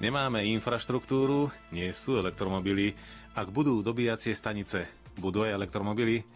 Nemáme infraštruktúru, nie sú elektromobily. Ak budú dobíjacie stanice, budú aj elektromobily?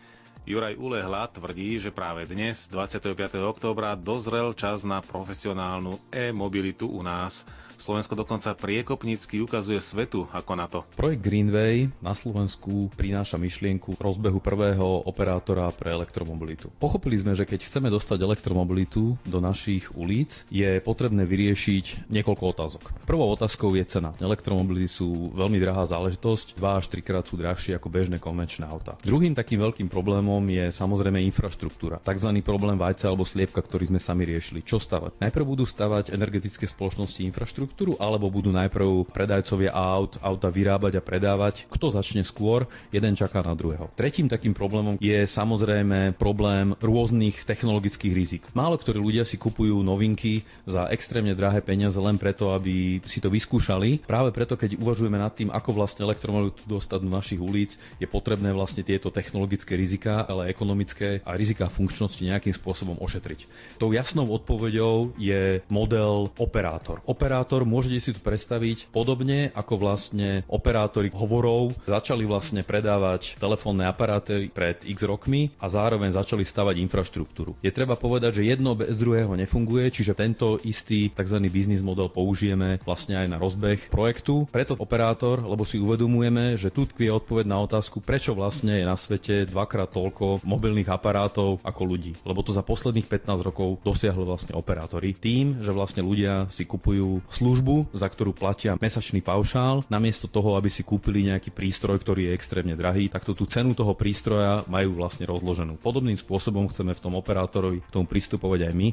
Juraj Ulehla tvrdí, že práve dnes, 25. októbra, dozrel čas na profesionálnu e-mobilitu u nás. Slovensko dokonca priekopnícky ukazuje svetu ako na to. Projekt Greenway na Slovensku prináša myšlienku rozbehu prvého operátora pre elektromobilitu. Pochopili sme, že keď chceme dostať elektromobilitu do našich ulic, je potrebné vyriešiť niekoľko otázok. Prvou otázkou je cena. Elektromobily sú veľmi drahá záležitosť, 2 až 3 krát sú drahšie ako bežné konvenčné autá. Druhým takým veľkým problémom je samozrejme infraštruktúra. Takzvaný problém vajca alebo sliepka, ktorý sme sami riešili. Čo stavať? Najprv budú stavať energetické spoločnosti infraštruktúru, alebo budú najprv predajcovia auta vyrábať a predávať. Kto začne skôr, jeden čaká na druhého. Tretím takým problémom je samozrejme problém rôznych technologických rizik. Málo ktorí ľudia si kupujú novinky za extrémne drahé peniaze len preto, aby si to vyskúšali. Práve preto, keď uvažujeme nad tým, ako vlastne elektromobilitu dostať do našich ulic, je potrebné vlastne tieto technologické rizika, ale ekonomické a rizika funkčnosti nejakým spôsobom ošetriť. Tou jasnou odpoveďou je model operátor. Operátor môžete si to predstaviť podobne ako vlastne operátori hovorov začali vlastne predávať telefónne aparáty pred x rokmi a zároveň začali stavať infraštruktúru. Je treba povedať, že jedno bez druhého nefunguje, čiže tento istý tzv. Biznis model použijeme vlastne aj na rozbeh projektu. Preto operátor, lebo si uvedomujeme, že tu tkvie odpoveď na otázku, prečo vlastne je na svete dvakrát toľko mobilných aparátov ako ľudí. Lebo to za posledných 15 rokov dosiahli vlastne operátori tým, že vlastne ľudia si kupujú službu, za ktorú platia mesačný paušál, namiesto toho, aby si kúpili nejaký prístroj, ktorý je extrémne drahý, tak tú cenu toho prístroja majú vlastne rozloženú. Podobným spôsobom chceme v tom operátorovi k tomu pristupovať aj my.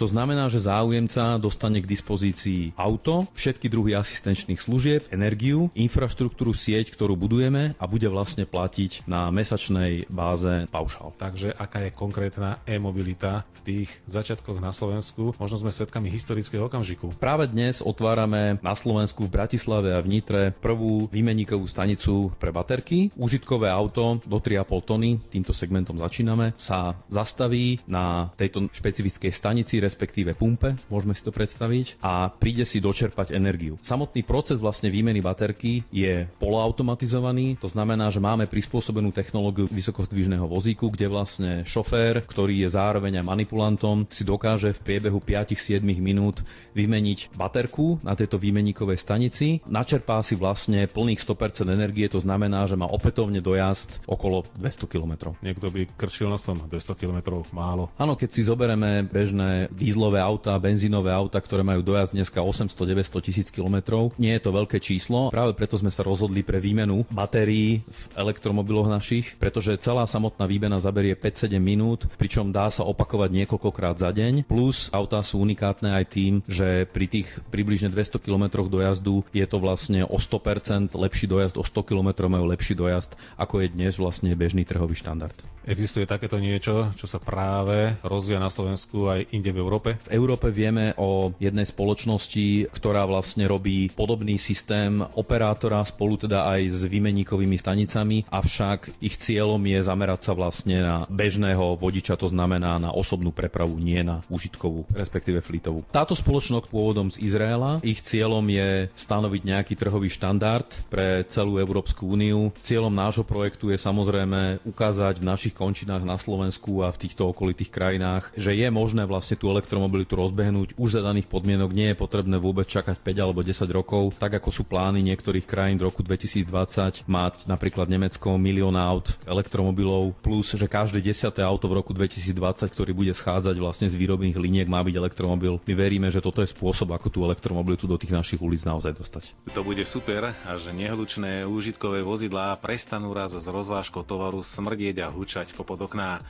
To znamená, že záujemca dostane k dispozícii auto, všetky druhy asistenčných služieb, energiu, infraštruktúru, sieť, ktorú budujeme a bude vlastne platiť na mesačnej báze paušál. Takže aká je konkrétna e-mobilita v tých začiatkoch na Slovensku? Možno sme svedkami historického okamžiku. Práve dnes otvárame na Slovensku v Bratislave a v Nitre prvú výmenníkovú stanicu pre baterky. Užitkové auto do 3,5 tony, týmto segmentom začíname, sa zastaví na tejto špecifickej stanici, respektíve pumpe, môžeme si to predstaviť, a príde si dočerpať energiu. Samotný proces vlastne výmeny baterky je poloautomatizovaný, to znamená, že máme prispôsobenú technológiu vysokozdvižného vozíku, kde vlastne šofér, ktorý je zároveň aj manipulantom, si dokáže v priebehu 5-7 minút vymeniť baterku na tejto výmenníkovej stanici. Načerpá si vlastne plných 100% energie, to znamená, že má opätovne dojazd okolo 200 km. Niekto by krčil nosom, 200 km málo. Áno, keď si zoberieme bežné dízlové auta, benzínové auta, ktoré majú dojazd dneska 800-900 tisíc km, nie je to veľké číslo. Práve preto sme sa rozhodli pre výmenu batérií v elektromobiloch našich, pretože celá samotná výmena zaberie 5-7 minút, pričom dá sa opakovať niekoľkokrát za deň. Plus autá sú unikátne aj tým, že pri tých približne 200 km dojazdu je to vlastne o 100% lepší dojazd, o 100 km majú lepší dojazd, ako je dnes vlastne bežný trhový štandard. Existuje takéto niečo, čo sa práve rozvíja na Slovensku aj inde v Európe? V Európe vieme o jednej spoločnosti, ktorá vlastne robí podobný systém operátora spolu teda aj s výmenníkovými stanicami, avšak ich cieľom je zamerať sa vlastne na bežného vodiča, to znamená na osobnú prepravu, nie na užitkovú, respektíve fleetovú. Táto spoločnosť pôvodom z Izraela, ich cieľom je stanoviť nejaký trhový štandard pre celú Európsku úniu. Cieľom nášho projektu je samozrejme ukázať v našich končinách na Slovensku a v týchto okolitých krajinách, že je možné vlastne tú elektromobilitu rozbehnúť už za daných podmienok, nie je potrebné vôbec čakať 5 alebo 10 rokov, tak ako sú plány niektorých krajín v roku 2020 mať napríklad Nemecko 1 000 000 aut elektromobilov, plus že každé 10. auto v roku 2020, ktorý bude schádzať vlastne z výrobných liniek, má byť elektromobil. My veríme, že toto je spôsob, ako tú elektromobilitu do tých našich ulic naozaj dostať. To bude super a že nehlučné úžitkové vozidlá prestanú raz s rozvážkou tovaru smrdieť a hučať popod okná.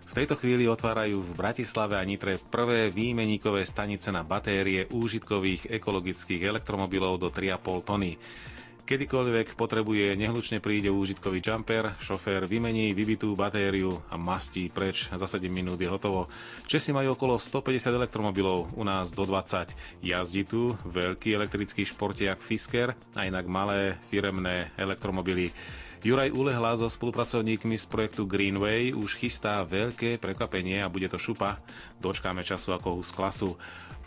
V tejto chvíli otvárajú v Bratislave a Nitre prvé výmeníkové stanice na batérie úžitkových ekologických elektromobilov do 3,5 tony. Kedykoľvek potrebuje, nehlučne príde úžitkový jumper, šofér vymení vybitú batériu a mastí preč. Za 7 minút je hotovo. Česi majú okolo 150 elektromobilov, u nás do 20. Jazdí tu veľký elektrický športiak Fisker a inak malé firemné elektromobily. Juraj Ulehla so spolupracovníkmi z projektu Greenway už chystá veľké prekvapenie a bude to šupa. Dočkáme času ako hus klasu.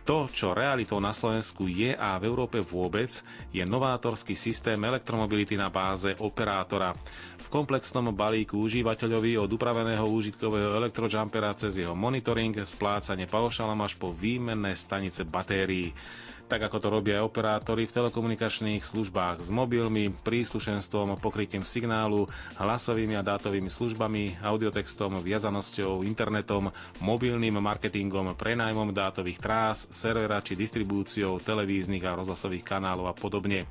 To, čo realitou na Slovensku je a v Európe vôbec, je novátorský systém elektromobility na báze operátora. V komplexnom balíku užívateľovi od upraveného úžitkového elektrojumpera cez jeho monitoring, splácanie paušálom až po výmenné stanice batérií. Tak ako to robia aj operátori v telekomunikačných službách s mobilmi, príslušenstvom, pokrytím signálu, hlasovými a dátovými službami, audiotextom, viazanosťou, internetom, mobilným marketingom, prenájmom dátových trás, servera či distribúciou televíznych a rozhlasových kanálov a podobne.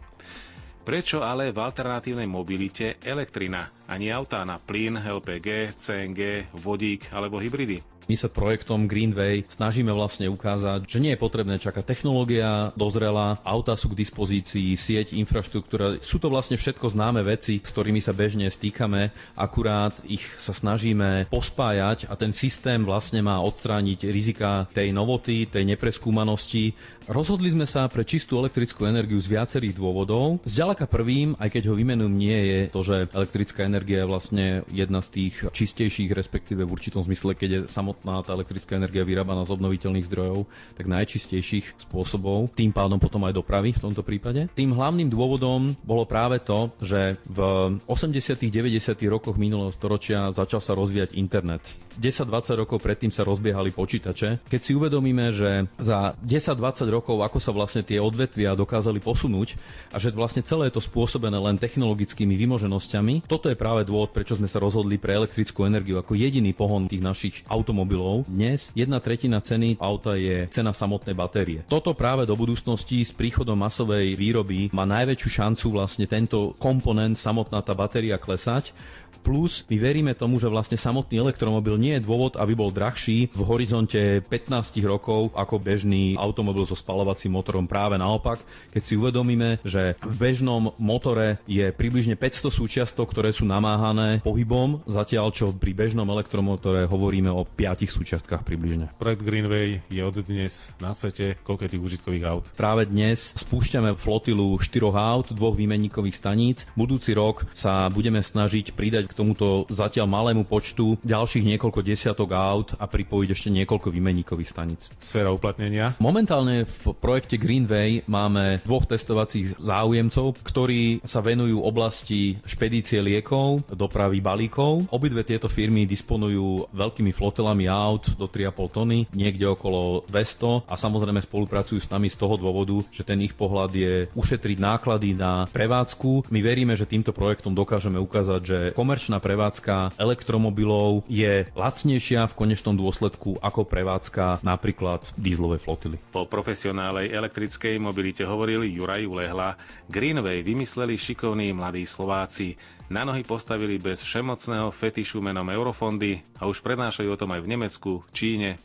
Prečo ale v alternatívnej mobilite elektrina a nie autá na plyn, LPG, CNG, vodík alebo hybridy? My sa projektom Greenway snažíme vlastne ukázať, že nie je potrebné čakať. Technológia dozrela, autá sú k dispozícii, sieť, infraštruktúra. Sú to vlastne všetko známe veci, s ktorými sa bežne stýkame, akurát ich sa snažíme pospájať a ten systém vlastne má odstrániť rizika tej novoty, tej nepreskúmanosti. Rozhodli sme sa pre čistú elektrickú energiu z viacerých dôvodov. Zďaleka prvým, aj keď ho vymenujem, nie je to, že elektrická energia je vlastne jedna z tých čistejších, respektíve v určitom zmysle, keď je samotná tá elektrická energia vyrábaná z obnoviteľných zdrojov, tak najčistejších spôsobov, tým pádom potom aj dopravy v tomto prípade. Tým hlavným dôvodom bolo práve to, že v 80. 90. rokoch minulého storočia začal sa rozvíjať internet. 10-20 rokov predtým sa rozbiehali počítače. Keď si uvedomíme, že za 10-20 rokov, ako sa vlastne tie odvetvia dokázali posunúť a že vlastne celé je to spôsobené len technologickými vymoženosťami, toto je práve dôvod, prečo sme sa rozhodli pre elektrickú energiu ako jediný pohon tých našich automobilov. Dnes 1/3 ceny auta je cena samotnej batérie. Toto práve do budúcnosti s príchodom masovej výroby má najväčšiu šancu vlastne tento komponent, samotná tá batéria klesať. Plus my veríme tomu, že vlastne samotný elektromobil nie je dôvod, aby bol drahší v horizonte 15 rokov ako bežný automobil so spaľovacím motorom. Práve naopak, keď si uvedomíme, že v bežnom motore je približne 500 súčiastok, ktoré sú namáhané pohybom, zatiaľ čo pri bežnom elektromotore hovoríme o 5 súčiastkách približne. Projekt Greenway je od dnes na svete. Koľko je tých užitkových aut? Práve dnes spúšťame flotilu 4 aut, 2 výmenníkových staníc. Budúci rok sa budeme snažiť pridať k tomuto zatiaľ malému počtu ďalších niekoľko desiatok aut a pripojiť ešte niekoľko výmenníkových staníc. Sféra uplatnenia? Momentálne v projekte Greenway máme 2 testovacích záujemcov, ktorí sa venujú oblasti špedície liekov, dopravy balíkov. Obidve tieto firmy disponujú veľkými flotilami aut do 3,5 tony, niekde okolo 200 a samozrejme spolupracujú s nami z toho dôvodu, že ten ich pohľad je ušetriť náklady na prevádzku. My veríme, že týmto projektom dokážeme ukázať, že komerčná prevádzka elektromobilov je lacnejšia v konečnom dôsledku ako prevádzka napríklad dízlovej flotily. Po profesionálnej elektrickej mobilite hovoril Juraj Ulehla. Greenway vymysleli šikovní mladí Slováci. Na nohy postavili bez všemocného fetišu menom eurofondy a už prednášajú o tom aj v Nemecku, Číne